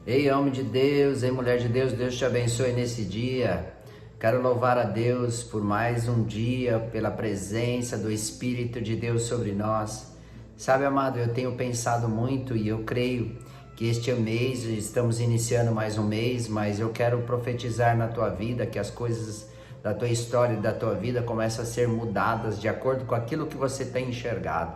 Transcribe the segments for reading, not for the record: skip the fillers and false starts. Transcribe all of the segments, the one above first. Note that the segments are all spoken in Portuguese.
Ei, homem de Deus, ei, mulher de Deus, Deus te abençoe nesse dia. Quero louvar a Deus por mais um dia, pela presença do Espírito de Deus sobre nós. Sabe, amado, eu tenho pensado muito e eu creio que este mês, estamos iniciando mais um mês, mas eu quero profetizar na tua vida que as coisas da tua história e da tua vida começam a ser mudadas de acordo com aquilo que você tem enxergado.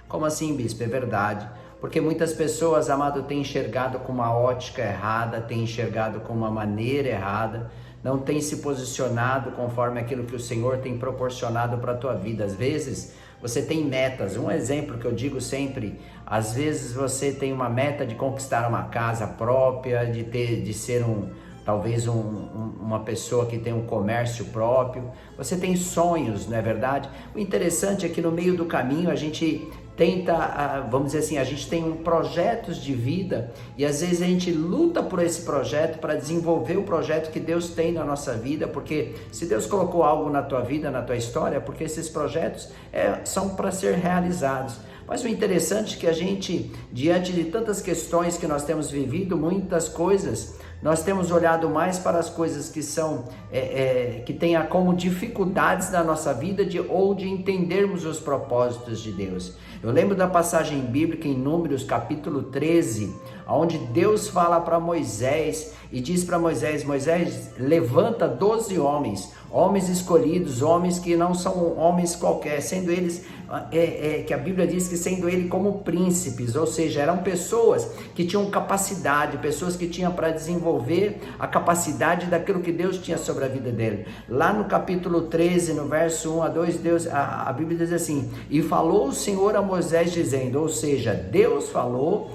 Como assim, bispo? É verdade. Porque muitas pessoas, amado, têm enxergado com uma ótica errada, têm enxergado com uma maneira errada, não têm se posicionado conforme aquilo que o Senhor tem proporcionado para a tua vida. Às vezes, você tem metas. Um exemplo que eu digo sempre, às vezes você tem uma meta de conquistar uma casa própria, de ser talvez uma pessoa que tem um comércio próprio. Você tem sonhos, não é verdade? O interessante é que no meio do caminho a gente tenta, vamos dizer assim, a gente tem projetos de vida e às vezes a gente luta por esse projeto para desenvolver o projeto que Deus tem na nossa vida, porque se Deus colocou algo na tua vida, na tua história, porque esses projetos são para ser realizados. Mas o interessante é que a gente, diante de tantas questões que nós temos vivido, muitas coisas, nós temos olhado mais para as coisas que são, que tenham como dificuldades na nossa vida ou de entendermos os propósitos de Deus. Eu lembro da passagem bíblica em Números capítulo 13, onde Deus fala para Moisés e diz para Moisés: Moisés, levanta 12 homens escolhidos, homens que não são homens qualquer, sendo eles, que a Bíblia diz que sendo ele como príncipes, ou seja, eram pessoas que tinham capacidade, pessoas que tinham para desenvolver a capacidade daquilo que Deus tinha sobre a vida dele. Lá no capítulo 13, no verso 1 a 2, a Bíblia diz assim: e falou o Senhor a Moisés dizendo, ou seja, Deus falou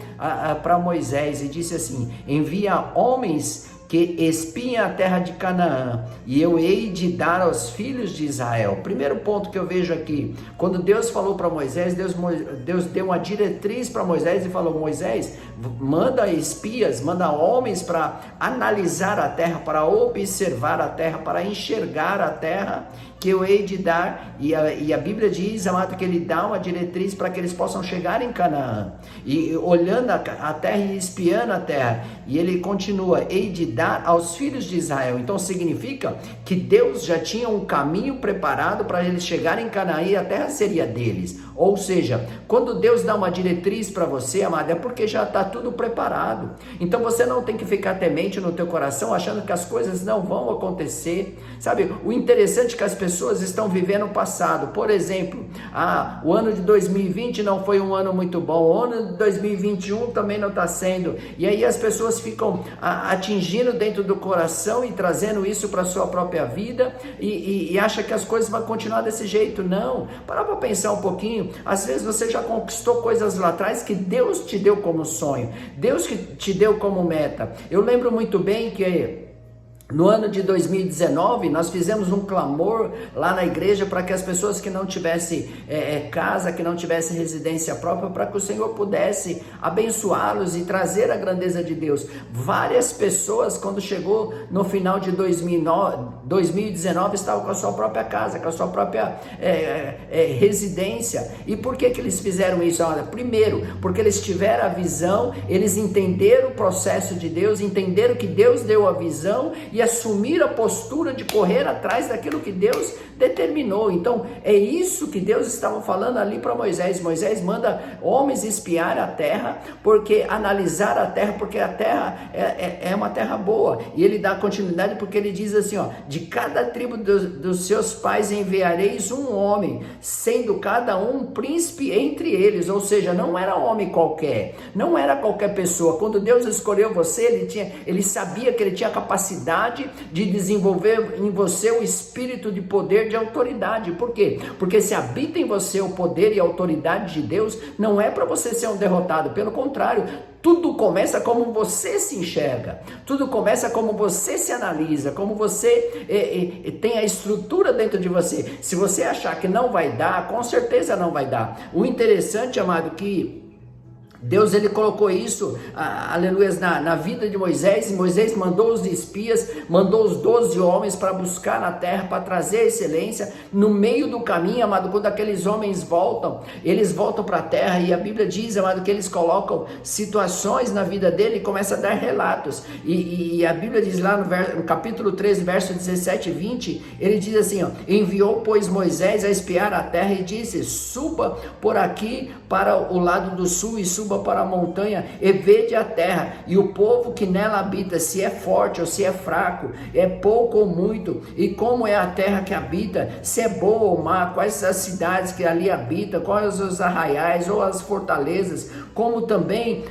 para Moisés e disse assim: envia homens que espiem a terra de Canaã, e eu hei de dar aos filhos de Israel. Primeiro ponto que eu vejo aqui, quando Deus falou para Moisés, Deus deu uma diretriz para Moisés e falou: Moisés, manda espias, manda homens para analisar a terra, para observar a terra, para enxergar a terra que eu hei de dar. E a Bíblia diz, amado, que ele dá uma diretriz para que eles possam chegar em Canaã, e olhando a terra e espiando a terra, e ele continua: hei de dar aos filhos de Israel. Então significa que Deus já tinha um caminho preparado para eles chegarem em Canaã e a terra seria deles. Ou seja, quando Deus dá uma diretriz para você, amado, é porque já está tudo preparado. Então você não tem que ficar temente no teu coração achando que as coisas não vão acontecer. Sabe, o interessante é que as pessoas estão vivendo o passado. Por exemplo, o ano de 2020 não foi um ano muito bom, o ano de 2021 também não está sendo, e aí as pessoas ficam atingindo dentro do coração e trazendo isso para a sua própria vida e acha que as coisas vão continuar desse jeito. Não, para pensar um pouquinho. Às vezes você já conquistou coisas lá atrás que Deus te deu como sonho, Deus que te deu como meta. Eu lembro muito bem que no ano de 2019, nós fizemos um clamor lá na igreja para que as pessoas que não tivessem casa, que não tivessem residência própria, para que o Senhor pudesse abençoá-los e trazer a grandeza de Deus. Várias pessoas, quando chegou no final de 2019, estavam com a sua própria casa, com a sua própria residência. E por que eles fizeram isso? Olha, primeiro, porque eles tiveram a visão, eles entenderam o processo de Deus, entenderam que Deus deu a visão e assumir a postura de correr atrás daquilo que Deus determinou. Então é isso que Deus estava falando ali para Moisés. Moisés manda homens espiar a terra, porque analisar a terra, porque a terra é uma terra boa, e ele dá continuidade porque ele diz assim, de cada tribo dos seus pais enviareis um homem, sendo cada um príncipe entre eles. Ou seja, não era homem qualquer, não era qualquer pessoa. Quando Deus escolheu você, ele sabia que ele tinha capacidade de desenvolver em você o espírito de poder, de autoridade. Por quê? Porque se habita em você o poder e a autoridade de Deus, não é para você ser um derrotado, pelo contrário, tudo começa como você se enxerga, tudo começa como você se analisa, como você tem a estrutura dentro de você. Se você achar que não vai dar, com certeza não vai dar. O interessante, amado, que Deus, ele colocou isso, aleluia, na vida de Moisés, e Moisés mandou os espias, mandou os 12 homens para buscar na terra, para trazer excelência. No meio do caminho, amado, quando aqueles homens voltam, eles voltam para a terra, e a Bíblia diz, amado, que eles colocam situações na vida dele e começam a dar relatos, e a Bíblia diz lá no capítulo 13, verso 17 e 20, ele diz assim, ó: enviou, pois, Moisés a espiar a terra e disse: suba por aqui para o lado do sul e suba para a montanha e vede a terra e o povo que nela habita, se é forte ou se é fraco, é pouco ou muito, e como é a terra que habita, se é boa ou má, quais as cidades que ali habitam, quais os arraiais ou as fortalezas, como também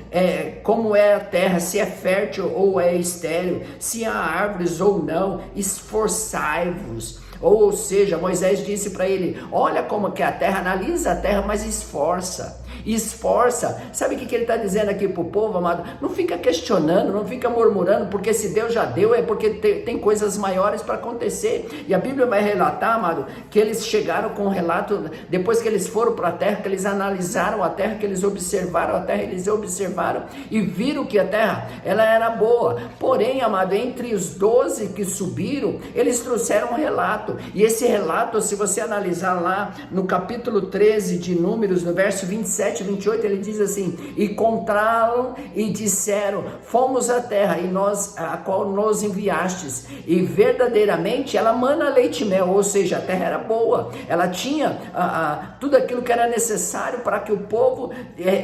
como é a terra, se é fértil ou é estéril, se há árvores ou não, esforçai-vos. Ou seja, Moisés disse para ele: olha como que é a terra, analisa a terra, mas esforça. Sabe o que ele está dizendo aqui para o povo, amado? Não fica questionando, não fica murmurando, porque se Deus já deu, é porque tem coisas maiores para acontecer. E a Bíblia vai relatar, amado, que eles chegaram com um relato, depois que eles foram para a terra, que eles analisaram a terra, que eles observaram a terra, eles observaram e viram que a terra, ela era boa. Porém, amado, entre os 12 que subiram, eles trouxeram um relato, e esse relato, se você analisar lá no capítulo 13 de Números, no verso 27, 28, ele diz assim: e contaram e disseram: fomos à terra a qual nos enviastes, e verdadeiramente ela mana leite e mel. Ou seja, a terra era boa, ela tinha tudo aquilo que era necessário para que o povo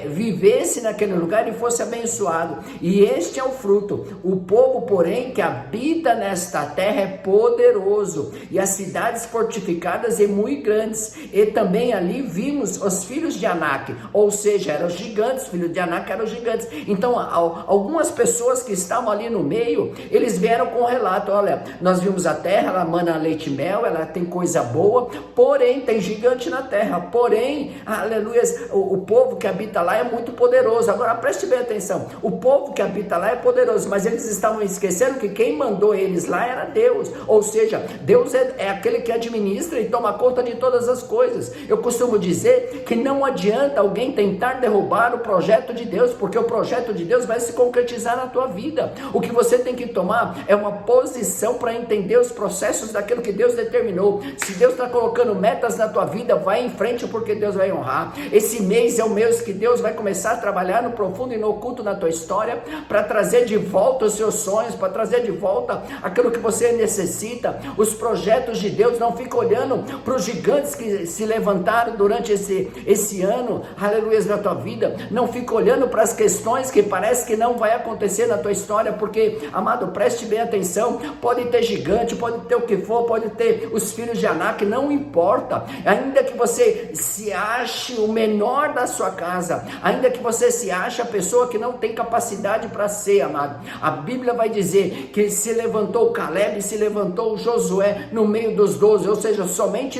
vivesse naquele lugar e fosse abençoado, e este é o fruto. O povo, porém, que habita nesta terra é poderoso, e as cidades fortificadas e muito grandes, e também ali vimos os filhos de Anak, ou seja, eram gigantes, filhos de Anak eram gigantes. Então, algumas pessoas que estavam ali no meio, eles vieram com o relato: olha, nós vimos a terra, ela mana leite e mel, ela tem coisa boa, porém tem gigante na terra, porém, aleluia, o povo que habita lá é muito poderoso. Agora preste bem atenção, o povo que habita lá é poderoso, mas eles estavam esquecendo que quem mandou eles lá era Deus. Ou seja, Deus é aquele que administra e toma conta de todas as coisas. Eu costumo dizer que não adianta alguém tentar derrubar o projeto de Deus, porque o projeto de Deus vai se concretizar na tua vida. O que você tem que tomar é uma posição para entender os processos daquilo que Deus determinou. Se Deus está colocando metas na tua vida, vai em frente, porque Deus vai honrar. Esse mês é o mês que Deus vai começar a trabalhar no profundo e no oculto na tua história, para trazer de volta os seus sonhos, para trazer de volta aquilo que você necessita. Os projetos de Deus, não fica olhando para os gigantes que se levantaram durante esse ano, aleluia, na tua vida. Não fica olhando para as questões que parece que não vai acontecer na tua história, porque, amado, preste bem atenção, pode ter gigante, pode ter o que for, pode ter os filhos de Anak, não importa, ainda que você se ache o menor da sua casa, ainda que você se ache a pessoa que não tem capacidade para ser, amado, a Bíblia vai dizer que se levantou Caleb, se levantou Josué no meio dos 12, ou seja, somente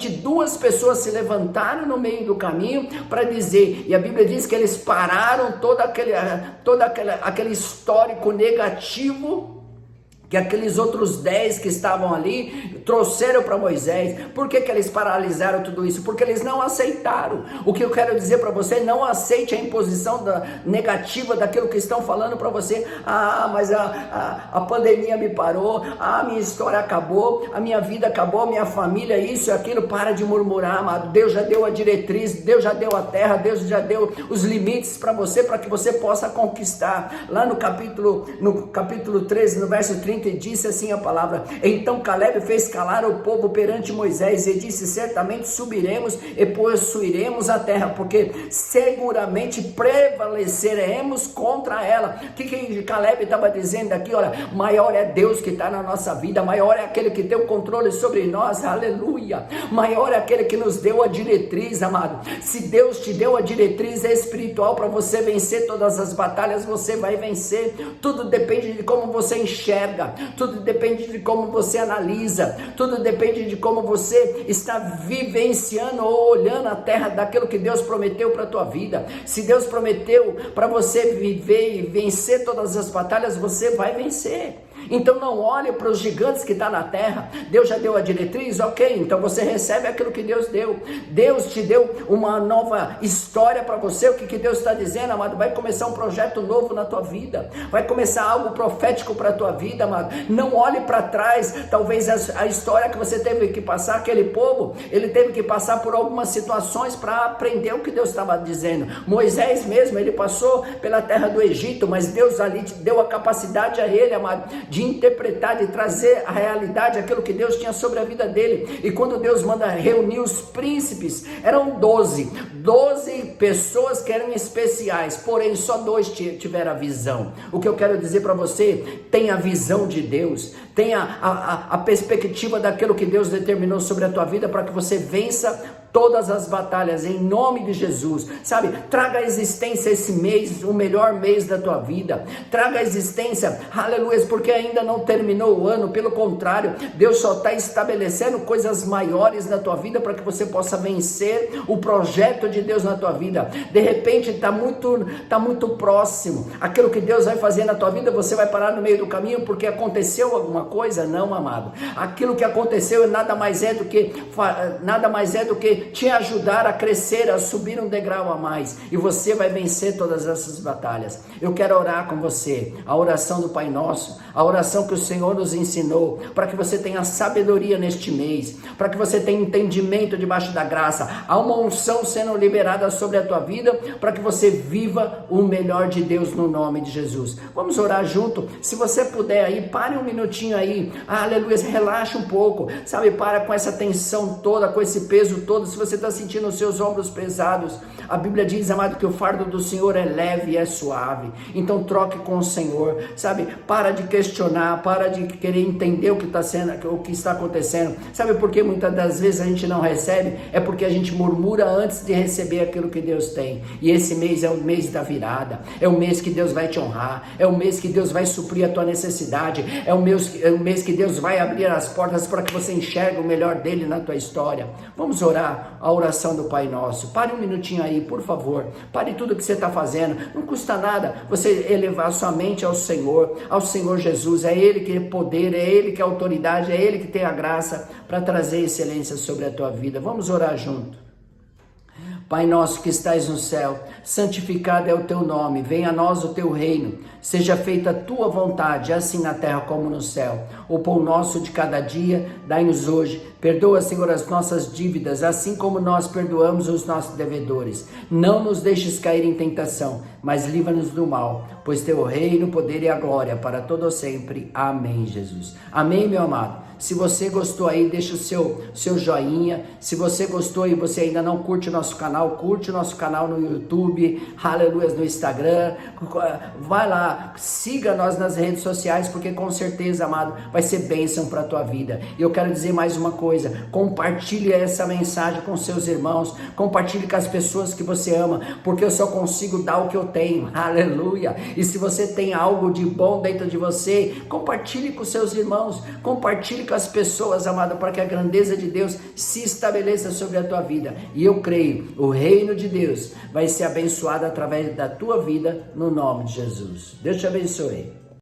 duas pessoas se levantaram no meio do caminho para dizer, e a Bíblia diz que eles pararam todo aquele histórico negativo que aqueles outros 10 que estavam ali trouxeram para Moisés. Por que eles paralisaram tudo isso? Porque eles não aceitaram. O que eu quero dizer para você: não aceite a imposição negativa daquilo que estão falando para você. Mas a pandemia me parou, minha história acabou, a minha vida acabou, minha família, isso e aquilo. Para de murmurar, amado. Deus já deu a diretriz, Deus já deu a terra, Deus já deu os limites para você, para que você possa conquistar. Lá no capítulo 13, no verso 30, e disse assim a palavra: então Caleb fez calar o povo perante Moisés e disse: certamente subiremos e possuiremos a terra, porque seguramente prevaleceremos contra ela. O que Caleb estava dizendo aqui? Olha, maior é Deus que está na nossa vida, maior é aquele que tem o controle sobre nós, aleluia, maior é aquele que nos deu a diretriz, amado. Se Deus te deu a diretriz espiritual para você vencer todas as batalhas, você vai vencer. Tudo depende de como você enxerga, tudo depende de como você analisa, tudo depende de como você está vivenciando ou olhando a terra daquilo que Deus prometeu para a tua vida. Se Deus prometeu para você viver e vencer todas as batalhas, você vai vencer. Então não olhe para os gigantes que estão na terra. Deus já deu a diretriz, ok, então você recebe aquilo que Deus deu. Deus te deu uma nova história para você. O que Deus está dizendo, amado? Vai começar um projeto novo na tua vida, vai começar algo profético para a tua vida, amado. Não olhe para trás. Talvez a história que você teve que passar, aquele povo, ele teve que passar por algumas situações para aprender o que Deus estava dizendo. Moisés mesmo, ele passou pela terra do Egito, mas Deus ali deu a capacidade a ele, amado, de interpretar, de trazer a realidade, aquilo que Deus tinha sobre a vida dele. E quando Deus manda reunir os príncipes, eram 12 pessoas que eram especiais, porém só 2 tiveram a visão. O que eu quero dizer para você, tenha a visão de Deus, tenha a perspectiva daquilo que Deus determinou sobre a tua vida, para que você vença todas as batalhas, em nome de Jesus, sabe? Traga à existência esse mês, o melhor mês da tua vida, traga à existência, aleluia, porque ainda não terminou o ano, pelo contrário, Deus só está estabelecendo coisas maiores na tua vida, para que você possa vencer o projeto de Deus na tua vida. De repente está muito próximo, aquilo que Deus vai fazer na tua vida, você vai parar no meio do caminho, porque aconteceu alguma coisa? Não, amado, aquilo que aconteceu nada mais é do que te ajudar a crescer, a subir um degrau a mais, e você vai vencer todas essas batalhas. Eu quero orar com você, a oração do Pai Nosso, a oração que o Senhor nos ensinou, para que você tenha sabedoria neste mês, para que você tenha entendimento debaixo da graça. Há uma unção sendo liberada sobre a tua vida, para que você viva o melhor de Deus no nome de Jesus. Vamos orar junto. Se você puder aí, pare um minutinho aí, aleluia, relaxa um pouco, sabe, para com essa tensão toda, com esse peso todo. Se você está sentindo os seus ombros pesados, a Bíblia diz, amado, que o fardo do Senhor é leve e é suave. Então troque com o Senhor, sabe, para de questionar, para de querer entender o que está acontecendo. Sabe por que muitas das vezes a gente não recebe? É porque a gente murmura antes de receber aquilo que Deus tem. E esse mês é o mês da virada, é o mês que Deus vai te honrar, é o mês que Deus vai suprir a tua necessidade, é o mês que Deus vai abrir as portas para que você enxergue o melhor dele na tua história. Vamos orar a oração do Pai Nosso. Pare um minutinho aí, por favor. Pare tudo que você está fazendo. Não custa nada você elevar sua mente ao Senhor Jesus. É Ele que é poder, é Ele que é autoridade, é Ele que tem a graça para trazer excelência sobre a tua vida. Vamos orar junto. Pai nosso que estais no céu, santificado é o teu nome, venha a nós o teu reino, seja feita a tua vontade, assim na terra como no céu. O pão nosso de cada dia, dai-nos hoje. Perdoa, Senhor, as nossas dívidas, assim como nós perdoamos os nossos devedores. Não nos deixes cair em tentação, mas livra-nos do mal, pois teu reino, o poder e a glória para todo sempre. Amém, Jesus. Amém, meu amado. Se você gostou aí, deixa o seu joinha. Se você gostou e você ainda não curte o nosso canal, curte o nosso canal no YouTube, aleluia, no Instagram. Vai lá, siga nós nas redes sociais, porque com certeza, amado, vai ser bênção para a tua vida. E eu quero dizer mais uma coisa, compartilhe essa mensagem com seus irmãos, compartilhe com as pessoas que você ama, porque eu só consigo dar o que eu tenho, aleluia. E se você tem algo de bom dentro de você, compartilhe com seus irmãos, compartilhe com as pessoas, amado, para que a grandeza de Deus se estabeleça sobre a tua vida. E eu creio, o reino de Deus vai ser abençoado através da tua vida, no nome de Jesus. Deus te abençoe.